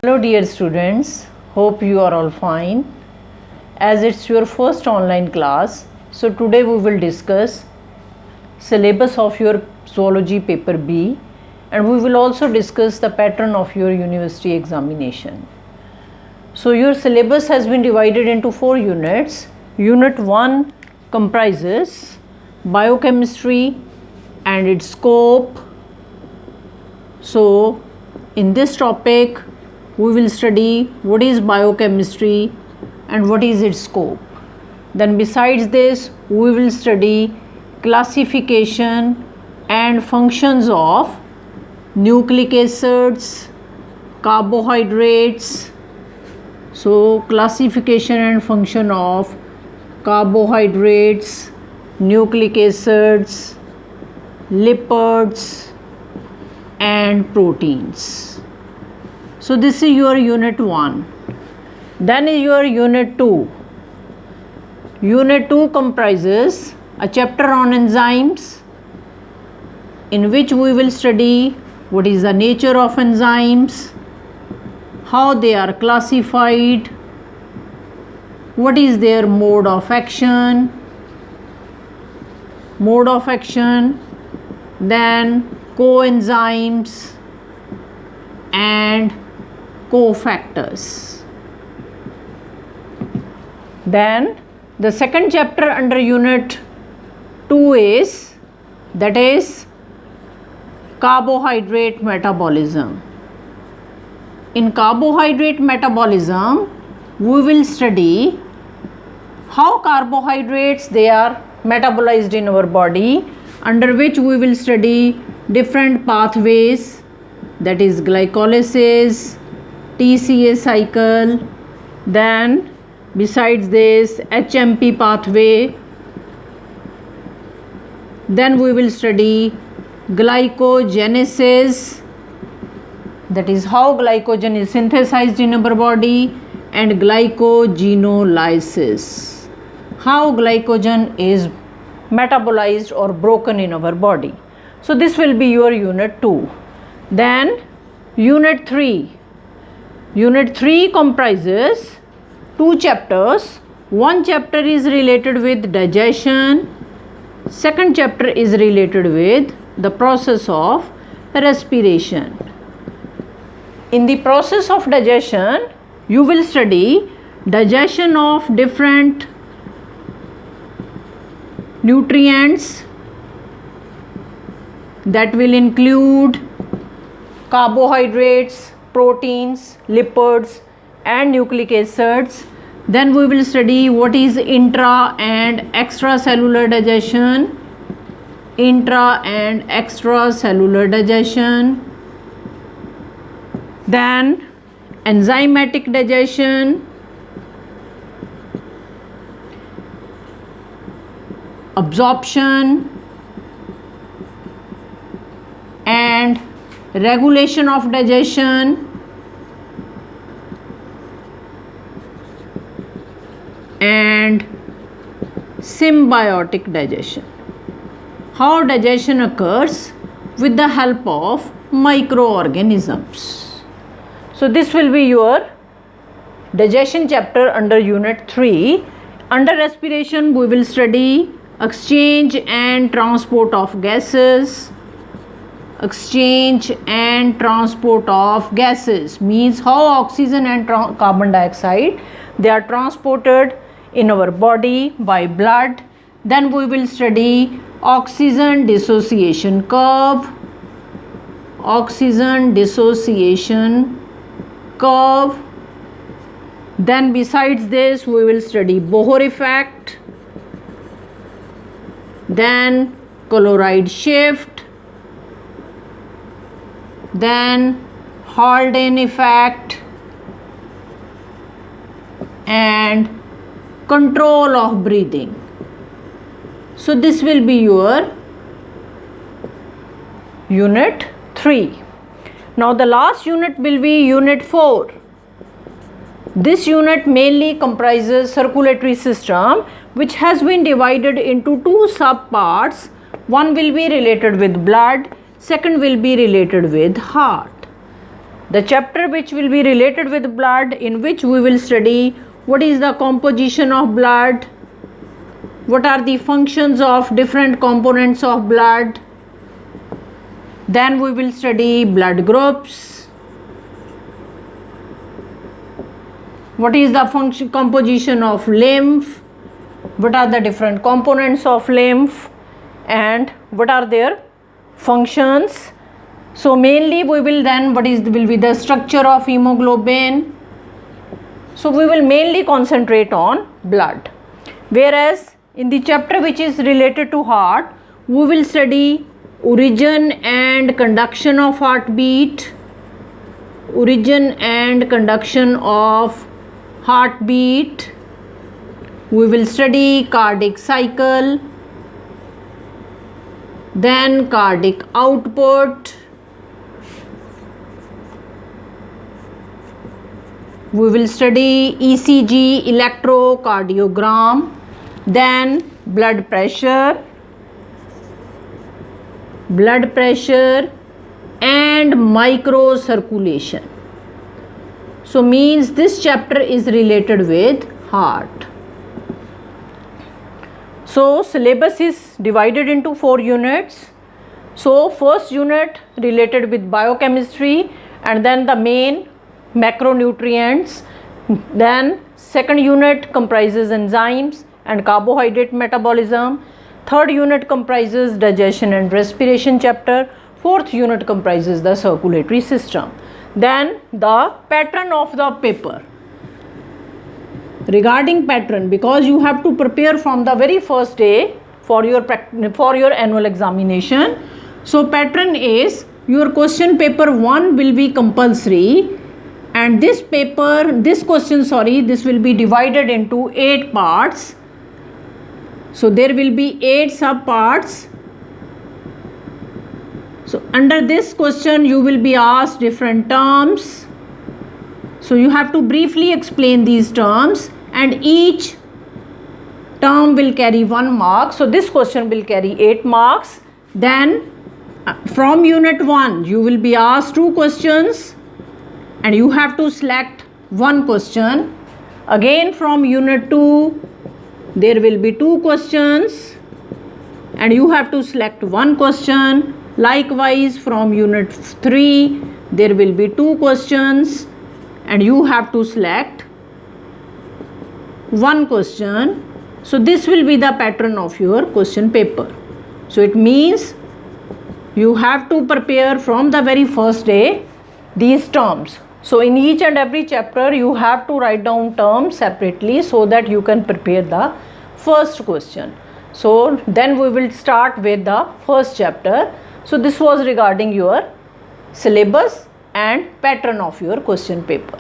Hello dear students, hope you are all fine. As it's your first online class, so today we will discuss syllabus of your zoology paper B, and we will also discuss the pattern of your university examination. So your syllabus has been divided into 4 units. Unit 1 comprises biochemistry and its scope. So in this topic we will study what is biochemistry and what is its scope. Then besides this we will study classification and functions of nucleic acids, carbohydrates. So classification and function of carbohydrates, nucleic acids, lipids and proteins. So this is your unit 1. Then is your unit 2. Unit 2 comprises a chapter on enzymes, in which we will study what is the nature of enzymes, how they are classified, what is their mode of action, then coenzymes and cofactors. Then the second chapter under unit 2 is carbohydrate metabolism. In carbohydrate metabolism we will study how carbohydrates they are metabolized in our body, under which we will study different pathways, that is glycolysis, TCA cycle, then besides this HMP pathway, then we will study glycogenesis, that is how glycogen is synthesized in our body, and glycogenolysis, how glycogen is metabolized or broken in our body. So this will be your unit 2. Then unit 3. Unit 3 comprises 2 chapters. One chapter is related with digestion. Second chapter is related with the process of respiration. In the process of digestion, you will study digestion of different nutrients, that will include carbohydrates, proteins, lipids and nucleic acids. Then we will study what is intra and extracellular digestion, then enzymatic digestion, absorption and regulation of digestion, and symbiotic digestion, how digestion occurs with the help of microorganisms. So this will be your digestion chapter under unit 3. Under respiration we will study exchange and transport of gases. Exchange and transport of gases means how oxygen and carbon dioxide they are transported in our body by blood. Then we will study oxygen dissociation curve, then besides this we will study Bohr effect, then chloride shift, then Haldane effect and control of breathing. So this will be your unit 3. Now the last unit will be unit 4. This unit mainly comprises circulatory system, which has been divided into 2 subparts. One will be related with blood, second will be related with heart. The chapter which will be related with blood, in which we will study what is the composition of blood, what are the functions of different components of blood. Then we will study blood groups. What is the composition of lymph? What are the different components of lymph and what are their functions? So mainly we will then will be the structure of hemoglobin. So we will mainly concentrate on blood. Whereas in the chapter which is related to heart, we will study origin and conduction of heartbeat, origin and conduction of heartbeat. We will study cardiac cycle, then cardiac output. We will study ECG, electrocardiogram, then blood pressure and microcirculation. So means this chapter is related with heart. So syllabus is divided into 4 units. So first unit related with biochemistry and then the main macronutrients. Then second unit comprises enzymes and carbohydrate metabolism. Third unit comprises digestion and respiration chapter. Fourth unit comprises the circulatory system. Then the pattern of the paper. Regarding pattern, because you have to prepare from the very first day for your annual examination. So pattern is your question paper 1 will be compulsory, and this question will be divided into 8 parts. So there will be 8 sub parts. So under this question you will be asked different terms. So you have to briefly explain these terms and each term will carry 1 mark. So this question will carry 8 marks. Then from unit 1 you will be asked 2 questions and you have to select 1 question. Again from unit 2 there will be 2 questions and you have to select 1 question. Likewise from unit 3 there will be 2 questions and you have to select 1 question. So this will be the pattern of your question paper. So it means you have to prepare from the very first day these terms. So in each and every chapter you have to write down terms separately so that you can prepare the first question. So then we will start with the first chapter. So this was regarding your syllabus and pattern of your question paper.